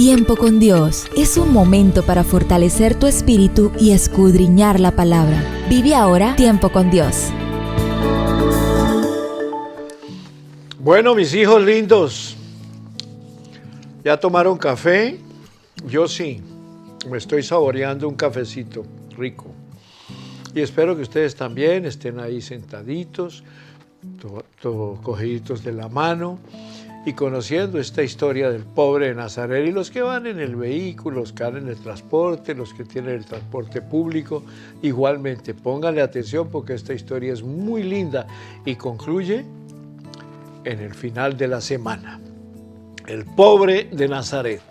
Tiempo con Dios es un momento para fortalecer tu espíritu y escudriñar la palabra. Vive ahora Tiempo con Dios. Bueno, mis hijos lindos, ¿ya tomaron café? Yo sí, me estoy saboreando un cafecito rico. Y espero que ustedes también estén ahí sentaditos, cogiditos de la mano y conociendo esta historia del pobre de Nazaret. Y los que van en el vehículo, los que van en el transporte, los que tienen el transporte público, igualmente pónganle atención porque esta historia es muy linda y concluye en el final de la semana. El pobre de Nazaret.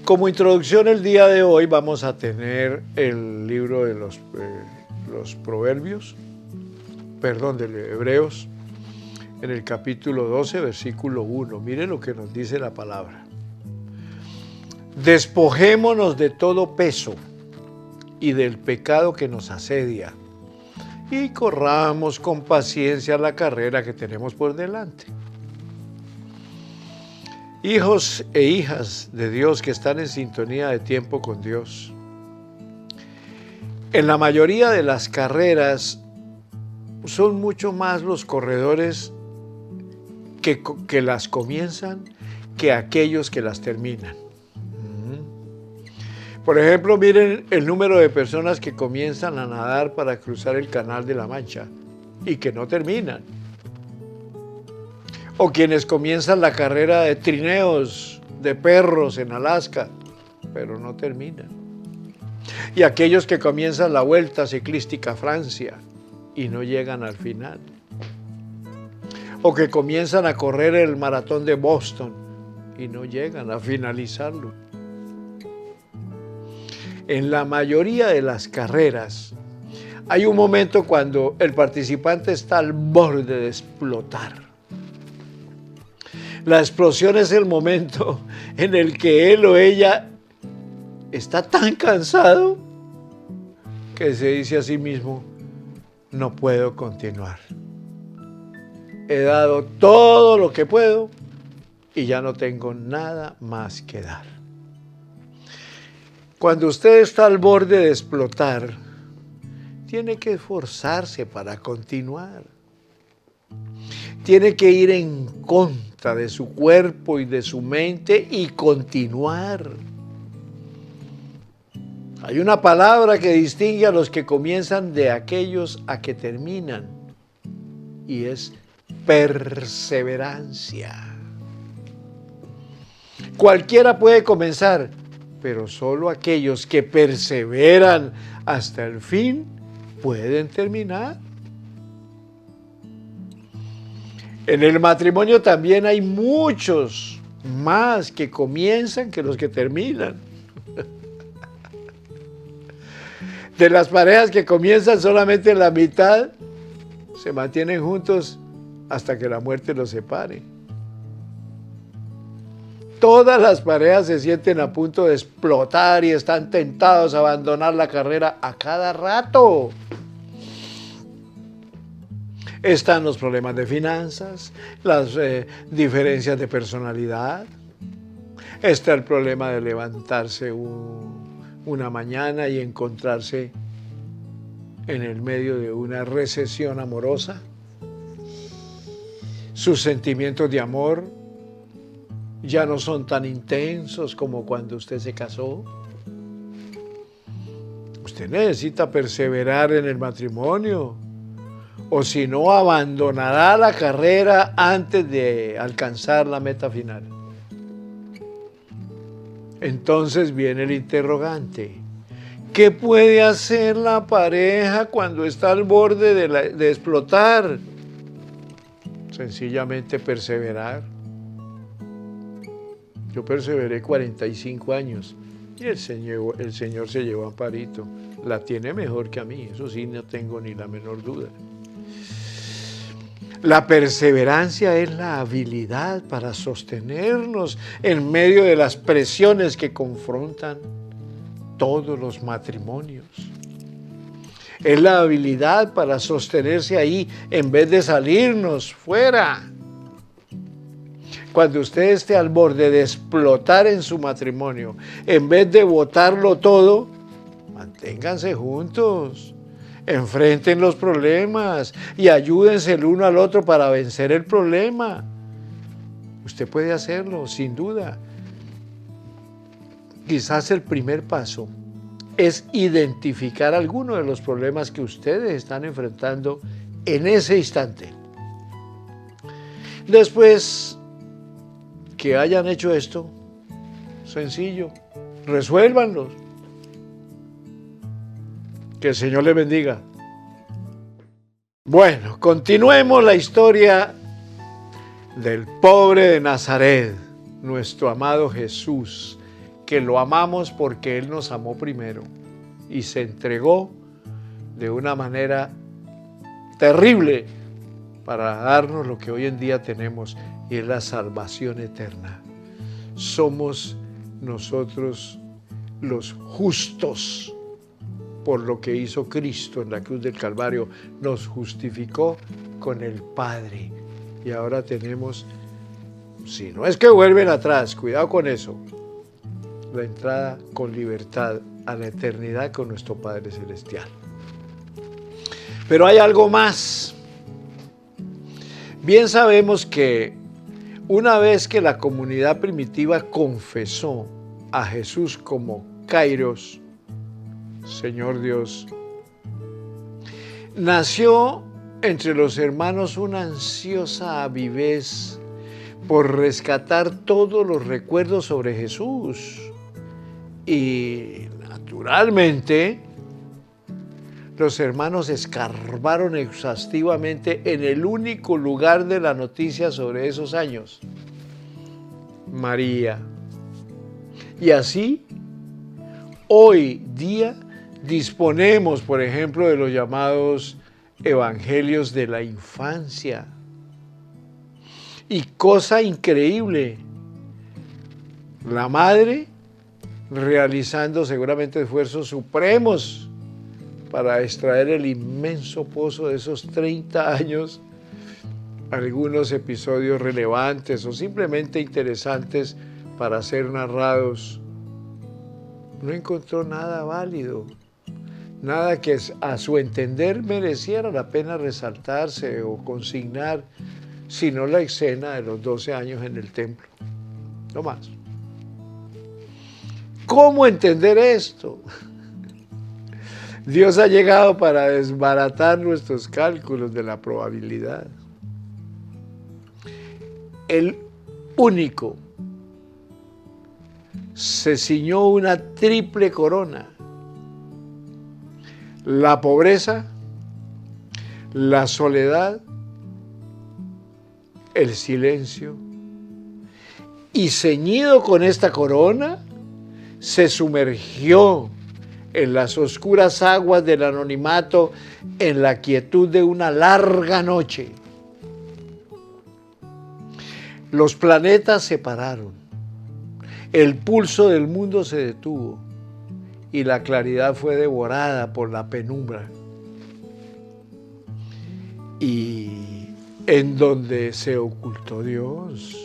Como introducción el día de hoy vamos a tener el libro de los Proverbios, de Hebreos, en el capítulo 12, versículo 1. Miren lo que nos dice la palabra. Despojémonos de todo peso y del pecado que nos asedia y corramos con paciencia la carrera que tenemos por delante. Hijos e hijas de Dios que están en sintonía de Tiempo con Dios. En la mayoría de las carreras son mucho más los corredores que las comienzan que aquellos que las terminan. Por ejemplo, miren el número de personas que comienzan a nadar para cruzar el Canal de la Mancha y que no terminan. O quienes comienzan la carrera de trineos de perros en Alaska, pero no terminan. Y aquellos que comienzan la Vuelta Ciclística a Francia y no llegan al final. O que comienzan a correr el maratón de Boston y no llegan a finalizarlo. En la mayoría de las carreras hay un momento cuando el participante está al borde de explotar. La explosión es el momento en el que él o ella está tan cansado que se dice a sí mismo, no puedo continuar. He dado todo lo que puedo y ya no tengo nada más que dar. Cuando usted está al borde de explotar, tiene que esforzarse para continuar. Tiene que ir en contra de su cuerpo y de su mente y continuar. Hay una palabra que distingue a los que comienzan de aquellos a que terminan y es perseverancia. Cualquiera puede comenzar, pero solo aquellos que perseveran hasta el fin pueden terminar. En el matrimonio también hay muchos más que comienzan que los que terminan. De las parejas que comienzan solamente la mitad, se mantienen juntos hasta que la muerte los separe. Todas las parejas se sienten a punto de explotar y están tentados a abandonar la carrera a cada rato. Están los problemas de finanzas, las diferencias de personalidad. Está el problema de levantarse una mañana y encontrarse en el medio de una recesión amorosa. Sus sentimientos de amor ya no son tan intensos como cuando usted se casó. Usted necesita perseverar en el matrimonio, o si no, abandonará la carrera antes de alcanzar la meta final. Entonces viene el interrogante. ¿Qué puede hacer la pareja cuando está al borde de explotar? Sencillamente perseverar. Yo perseveré 45 años y el Señor se llevó a Amparito. La tiene mejor que a mí, eso sí, no tengo ni la menor duda. La perseverancia es la habilidad para sostenernos en medio de las presiones que confrontan todos los matrimonios. Es la habilidad para sostenerse ahí en vez de salirnos fuera. cuando usted esté al borde de explotar en su matrimonio, en vez de botarlo todo, manténganse juntos, enfrenten los problemas y ayúdense el uno al otro para vencer el problema. Usted puede hacerlo, sin duda. Quizás el primer paso es identificar algunos de los problemas que ustedes están enfrentando en ese instante. Después que hayan hecho esto, sencillo, resuélvanlos. Que el Señor les bendiga. Bueno, continuemos la historia del pobre de Nazaret, nuestro amado Jesús, que lo amamos porque Él nos amó primero y se entregó de una manera terrible para darnos lo que hoy en día tenemos, y es la salvación eterna. Somos nosotros los justos por lo que hizo Cristo en la cruz del Calvario. Nos justificó con el Padre. Y ahora tenemos, si no es que vuelven atrás, cuidado con eso, la entrada con libertad a la eternidad con nuestro Padre Celestial. Pero hay algo más. Bien sabemos que una vez que la comunidad primitiva confesó a Jesús como Kairos, Señor Dios, nació entre los hermanos una ansiosa avidez por rescatar todos los recuerdos sobre Jesús. Y naturalmente, los hermanos escarbaron exhaustivamente en el único lugar de la noticia sobre esos años, María. Y así, hoy día, disponemos, por ejemplo, de los llamados evangelios de la infancia. Y cosa increíble, la madre realizando seguramente esfuerzos supremos para extraer el inmenso pozo de esos 30 años, algunos episodios relevantes o simplemente interesantes para ser narrados. No encontró nada válido, nada que a su entender mereciera la pena resaltarse o consignar, sino la escena de los 12 años en el templo. No más. ¿Cómo entender esto? Dios ha llegado para desbaratar nuestros cálculos de la probabilidad. El único se ciñó una triple corona: la pobreza, la soledad, el silencio. Y ceñido con esta corona, se sumergió en las oscuras aguas del anonimato, en la quietud de una larga noche. Los planetas se pararon, el pulso del mundo se detuvo y la claridad fue devorada por la penumbra. Y en donde se ocultó Dios,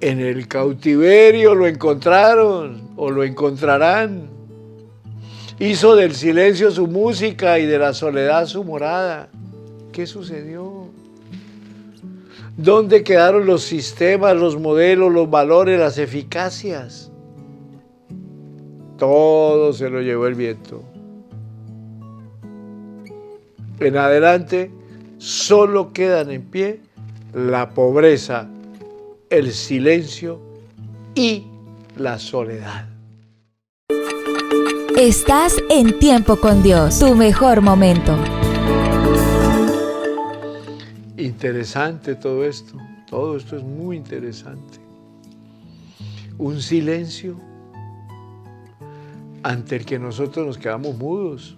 en el cautiverio lo encontraron o lo encontrarán. Hizo del silencio su música y de la soledad su morada. ¿Qué sucedió? ¿Dónde quedaron los sistemas, los modelos, los valores, las eficacias? Todo se lo llevó el viento. En adelante solo quedan en pie la pobreza, el silencio y la soledad. Estás en Tiempo con Dios, tu mejor momento. Interesante todo esto es muy interesante. Un silencio ante el que nosotros nos quedamos mudos,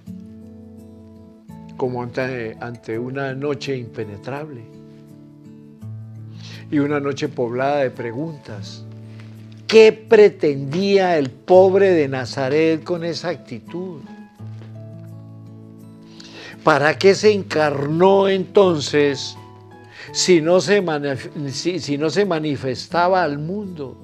como ante una noche impenetrable. Y una noche poblada de preguntas. ¿Qué pretendía el pobre de Nazaret con esa actitud? ¿Para qué se encarnó entonces si no se manifestaba al mundo?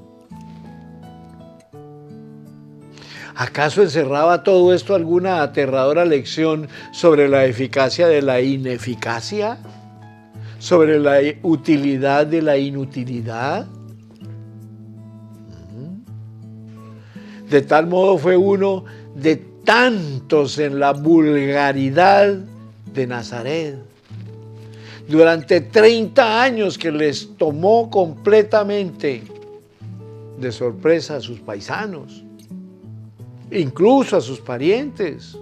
¿Acaso encerraba todo esto alguna aterradora lección sobre la eficacia de la ineficacia? ¿Sobre la utilidad de la inutilidad? De tal modo fue uno de tantos en la vulgaridad de Nazaret. Durante 30 años que les tomó completamente de sorpresa a sus paisanos, incluso a sus parientes.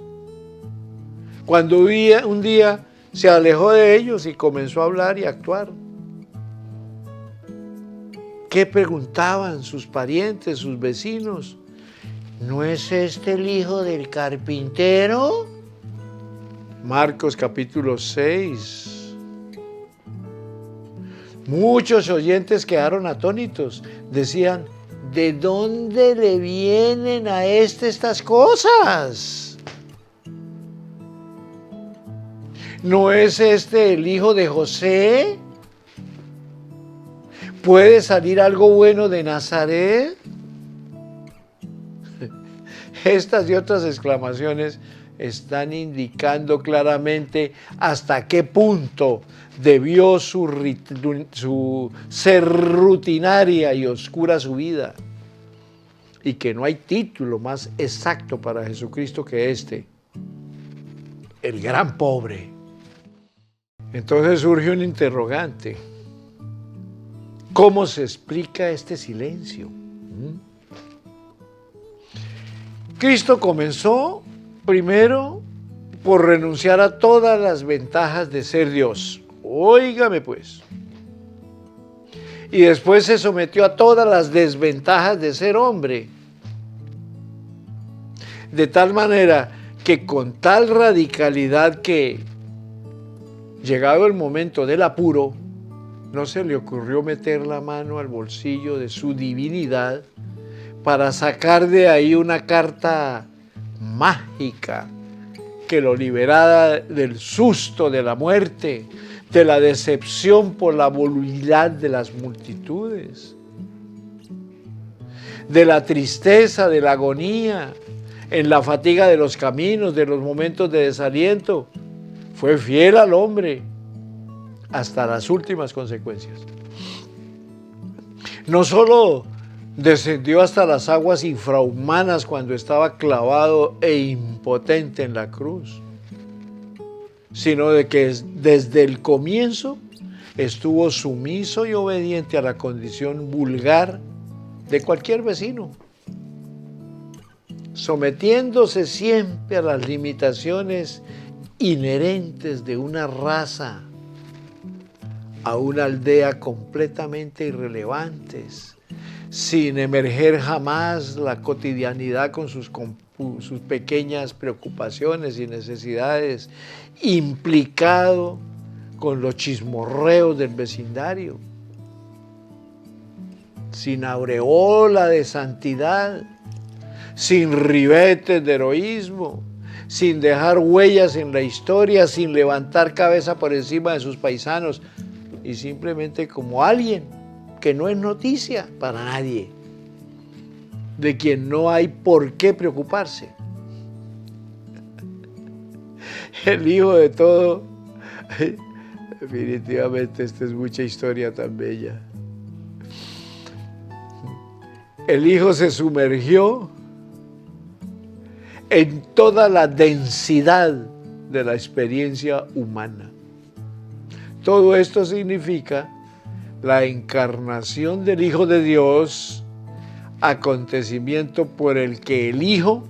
Cuando un día se alejó de ellos y comenzó a hablar y a actuar. ¿Qué preguntaban sus parientes, sus vecinos? ¿No es este el hijo del carpintero? Marcos capítulo 6. Muchos oyentes quedaron atónitos. Decían, ¿de dónde le vienen a estas cosas? ¿No es este el hijo de José? ¿Puede salir algo bueno de Nazaret? Estas y otras exclamaciones están indicando claramente hasta qué punto debió ser rutinaria y oscura su vida, y que no hay título más exacto para Jesucristo que este, el gran pobre. Entonces surge un interrogante: ¿cómo se explica este silencio? Cristo comenzó primero por renunciar a todas las ventajas de ser Dios. Óigame pues. Y después se sometió a todas las desventajas de ser hombre. De tal manera que con tal radicalidad que, llegado el momento del apuro, no se le ocurrió meter la mano al bolsillo de su divinidad para sacar de ahí una carta mágica que lo liberara del susto de la muerte, de la decepción por la volubilidad de las multitudes, de la tristeza, de la agonía, en la fatiga de los caminos, de los momentos de desaliento. Fue fiel al hombre hasta las últimas consecuencias. No solo descendió hasta las aguas infrahumanas cuando estaba clavado e impotente en la cruz, sino de que desde el comienzo estuvo sumiso y obediente a la condición vulgar de cualquier vecino, sometiéndose siempre a las limitaciones inherentes de una raza, a una aldea completamente irrelevantes, sin emerger jamás la cotidianidad con sus pequeñas preocupaciones y necesidades, implicado con los chismorreos del vecindario, sin aureola de santidad, sin ribetes de heroísmo, sin dejar huellas en la historia, sin levantar cabeza por encima de sus paisanos, y simplemente como alguien que no es noticia para nadie, de quien no hay por qué preocuparse. El hijo de todo. Definitivamente esta es mucha historia tan bella. El hijo se sumergió en toda la densidad de la experiencia humana. Todo esto significa la encarnación del Hijo de Dios, acontecimiento por el que el Hijo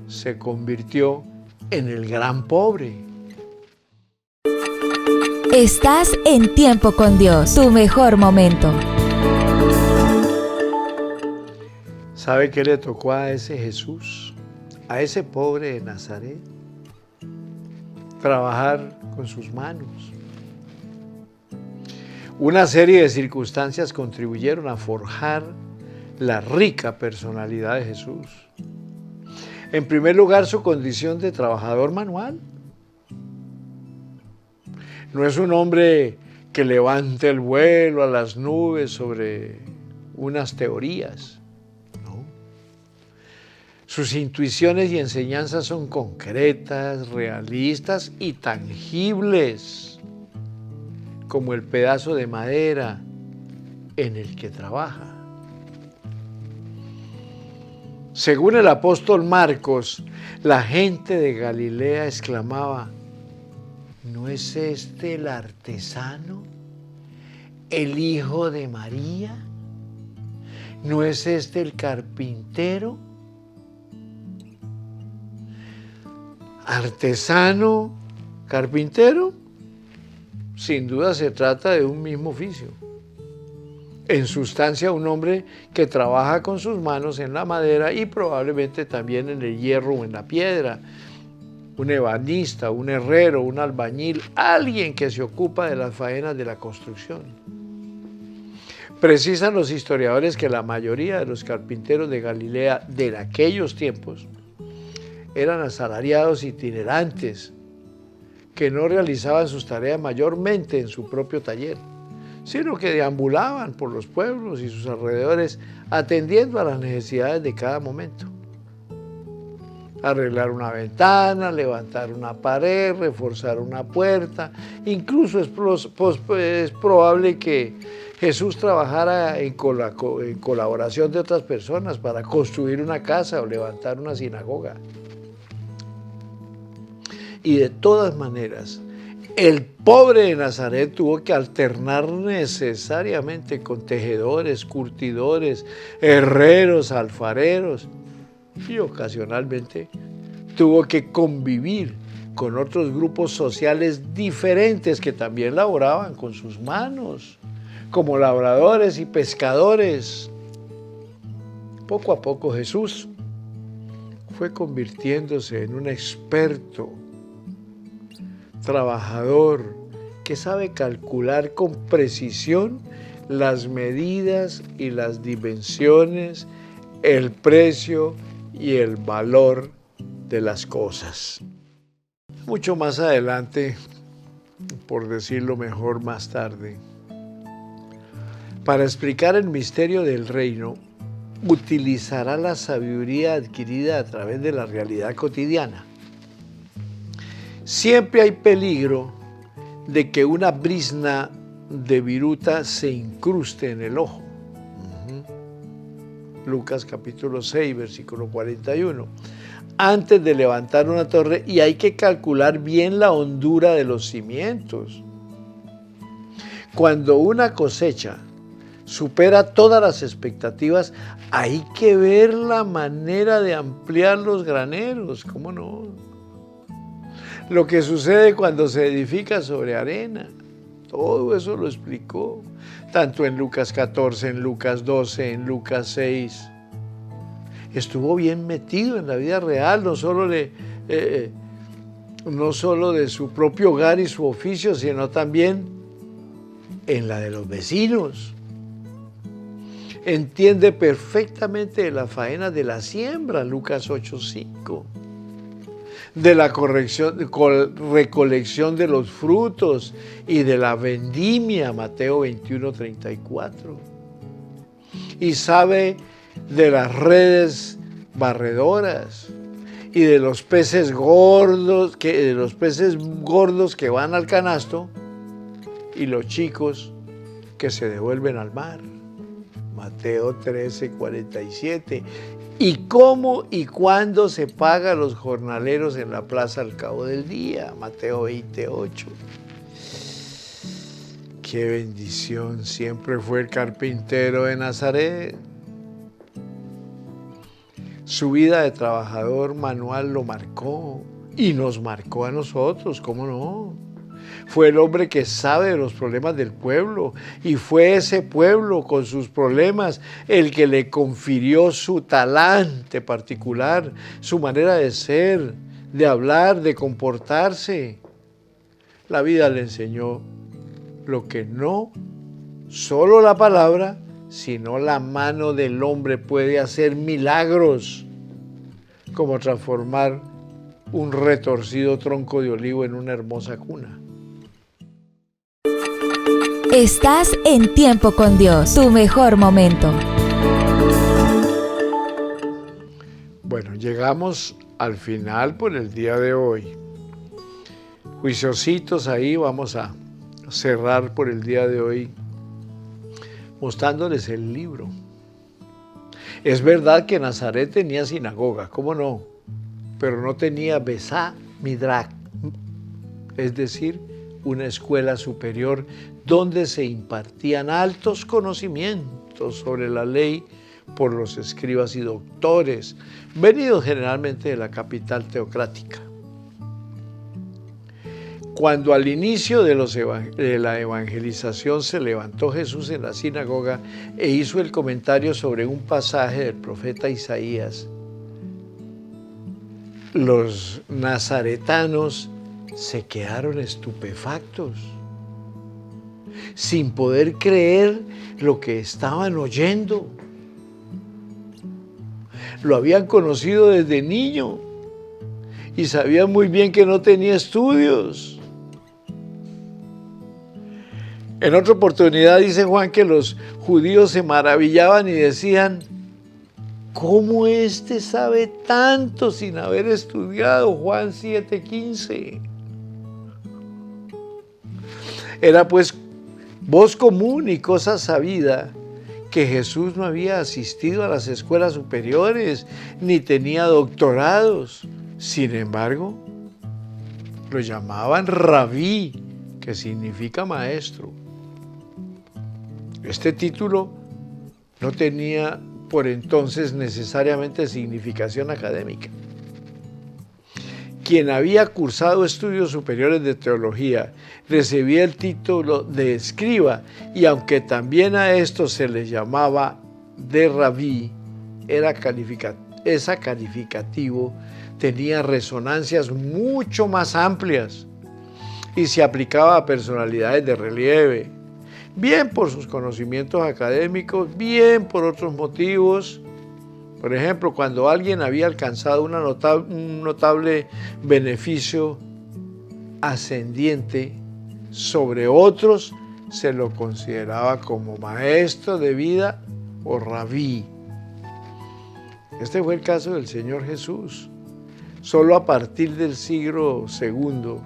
se convirtió en el gran pobre. Estás en Tiempo con Dios, tu mejor momento. ¿Sabe qué le tocó a ese Jesús, a ese pobre de Nazaret? Trabajar con sus manos. Una serie de circunstancias contribuyeron a forjar la rica personalidad de Jesús. En primer lugar, su condición de trabajador manual. No es un hombre que levante el vuelo a las nubes sobre unas teorías. ¿No? Sus intuiciones y enseñanzas son concretas, realistas y tangibles, como el pedazo de madera en el que trabaja. Según el apóstol Marcos, la gente de Galilea exclamaba: ¿no es este el artesano, el hijo de María? ¿No es este el carpintero? Artesano, carpintero, sin duda se trata de un mismo oficio. En sustancia, un hombre que trabaja con sus manos en la madera y probablemente también en el hierro o en la piedra. Un ebanista, un herrero, un albañil, alguien que se ocupa de las faenas de la construcción. Precisan los historiadores que la mayoría de los carpinteros de Galilea de aquellos tiempos eran asalariados itinerantes que no realizaban sus tareas mayormente en su propio taller, sino que deambulaban por los pueblos y sus alrededores atendiendo a las necesidades de cada momento. Arreglar una ventana, levantar una pared, reforzar una puerta. Incluso es probable que Jesús trabajara en colaboración de otras personas para construir una casa o levantar una sinagoga. Y de todas maneras, el pobre de Nazaret tuvo que alternar necesariamente con tejedores, curtidores, herreros, alfareros, y ocasionalmente tuvo que convivir con otros grupos sociales diferentes que también laboraban con sus manos, como labradores y pescadores. Poco a poco Jesús fue convirtiéndose en un experto trabajador que sabe calcular con precisión las medidas y las dimensiones, el precio y el valor de las cosas. Mucho más adelante, por decirlo mejor más tarde, para explicar el misterio del reino, utilizará la sabiduría adquirida a través de la realidad cotidiana. Siempre hay peligro de que una brizna de viruta se incruste en el ojo. Lucas capítulo 6, versículo 41. Antes de levantar una torre, y hay que calcular bien la hondura de los cimientos. Cuando una cosecha supera todas las expectativas, hay que ver la manera de ampliar los graneros, ¿cómo no? Lo que sucede cuando se edifica sobre arena, todo eso lo explicó, tanto en Lucas 14, en Lucas 12, en Lucas 6. Estuvo bien metido en la vida real, no solo de su propio hogar y su oficio, sino también en la de los vecinos. Entiende perfectamente de la faena de la siembra, Lucas 8:5. De la recolección de los frutos y de la vendimia, Mateo 21:34. Y sabe de las redes barredoras y de los peces gordos que van al canasto y los chicos que se devuelven al mar, Mateo 13:47. Y cómo y cuándo se paga a los jornaleros en la plaza al cabo del día, Mateo 20:8. Qué bendición, siempre fue el carpintero de Nazaret. Su vida de trabajador manual lo marcó y nos marcó a nosotros, ¿cómo no? Fue el hombre que sabe de los problemas del pueblo y fue ese pueblo con sus problemas el que le confirió su talante particular, su manera de ser, de hablar, de comportarse. La vida le enseñó lo que no solo la palabra, sino la mano del hombre puede hacer milagros, como transformar un retorcido tronco de olivo en una hermosa cuna. Estás en Tiempo con Dios, tu mejor momento. Bueno, llegamos al final por el día de hoy. Juiciositos ahí, vamos a cerrar por el día de hoy mostrándoles el libro. Es verdad que Nazaret tenía sinagoga, ¿cómo no? Pero no tenía Besá Midrash, es decir, una escuela superior donde se impartían altos conocimientos sobre la ley por los escribas y doctores, venidos generalmente de la capital teocrática. Cuando al inicio de la evangelización se levantó Jesús en la sinagoga e hizo el comentario sobre un pasaje del profeta Isaías, los nazaretanos se quedaron estupefactos, sin poder creer lo que estaban oyendo. Lo habían conocido desde niño y sabían muy bien que no tenía estudios. En otra oportunidad dice Juan que los judíos se maravillaban y decían: ¿cómo este sabe tanto sin haber estudiado? Juan 7:15. Era pues voz común y cosa sabida que Jesús no había asistido a las escuelas superiores ni tenía doctorados. Sin embargo, lo llamaban rabí, que significa maestro. Este título no tenía por entonces necesariamente significación académica. Quien había cursado estudios superiores de teología recibía el título de escriba, y aunque también a esto se le llamaba de rabí, ese calificativo tenía resonancias mucho más amplias y se aplicaba a personalidades de relieve, bien por sus conocimientos académicos, bien por otros motivos. Por ejemplo, cuando alguien había alcanzado un notable beneficio ascendiente sobre otros, se lo consideraba como maestro de vida o rabí. Este fue el caso del Señor Jesús. Solo a partir del siglo II,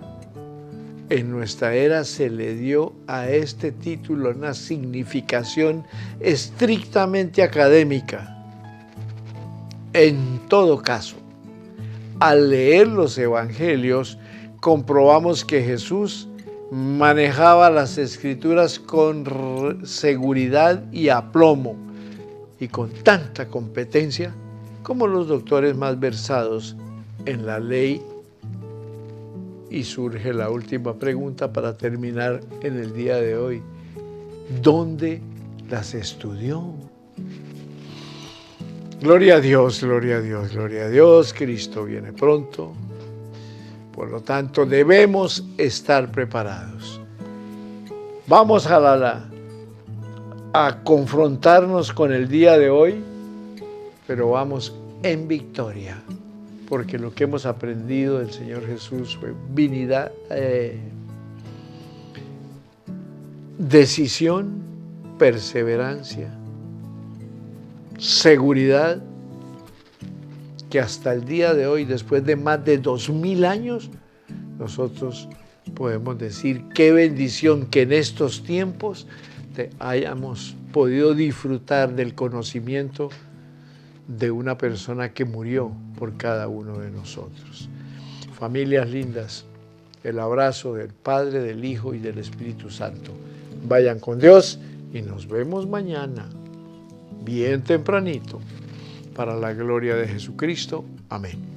en nuestra era, se le dio a este título una significación estrictamente académica. En todo caso, al leer los evangelios, comprobamos que Jesús manejaba las escrituras con seguridad y aplomo, y con tanta competencia como los doctores más versados en la ley. Y surge la última pregunta para terminar en el día de hoy: ¿dónde las estudió? Gloria a Dios, gloria a Dios, gloria a Dios. Cristo viene pronto. Por lo tanto, debemos estar preparados. Vamos a confrontarnos con el día de hoy, pero vamos en victoria, porque lo que hemos aprendido del Señor Jesús fue decisión, perseverancia, seguridad, que hasta el día de hoy, después de más de 2000 años, nosotros podemos decir: qué bendición que en estos tiempos hayamos podido disfrutar del conocimiento de una persona que murió por cada uno de nosotros. Familias lindas, el abrazo del Padre, del Hijo y del Espíritu Santo. Vayan con Dios y nos vemos mañana, bien tempranito, para la gloria de Jesucristo. Amén.